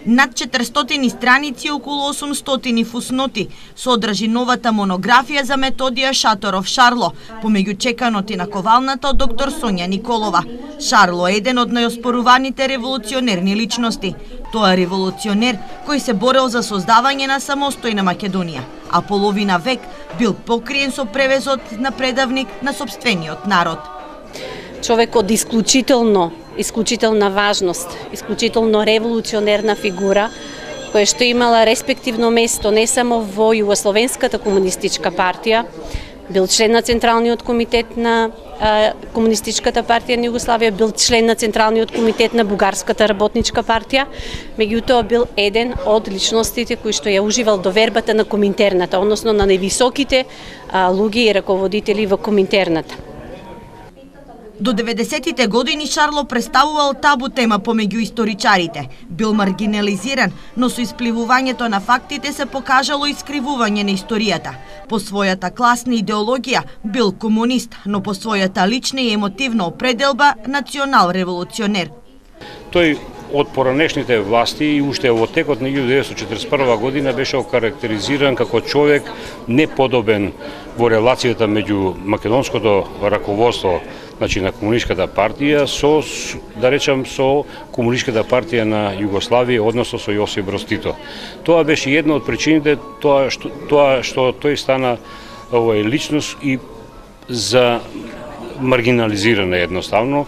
Над 400 страници и околу 800 фусноти содржи новата монографија за Методија Шаторов Шарло, помеѓу чеканот и наковалната од доктор Сонја Николова. Шарло е еден од најоспоруваните револуционерни личности. Тоа е револуционер кој се борел за создавање на самостојна Македонија, а половина век бил покриен со превезот на предавник на сопствениот народ. Човек од исклучителна важност, исклучително револуционерна фигура, која што имала респективно место не само во Југословенската комунистичка партија, бил член на Централниот комитет на Комунистичката партија на Југославија, бил член на Централниот комитет на Бугарската работничка партија, меѓутоа бил еден од личностите кои што ја уживал довербата на Коминтерната, односно на највисоките луѓе и раководители во Коминтерната. До 90-тите години Шарло представувал табу тема помеѓу историчарите. Бил маргинализиран, но со испливувањето на фактите се покажало искривување на историјата. По својата класна идеологија бил комунист, но по својата лична и емотивна определба национал-револуционер. Тој од поранешните власти и уште во текот на 1941 година беше окарактеризиран како човек неподобен во релацијата меѓу македонското раководство, значи на Комунистичката партија со, да речам, со Комунистичката партија на Југославија, односно со Јосип Броз Тито. Тоа беше една од причините тоа што тој стана личност и за маргинализирана едноставно.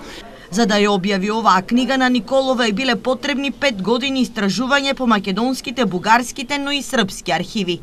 За да ја објави оваа книга на Николова и биле потребни 5 години истражување по македонските, бугарските, но и српски архиви.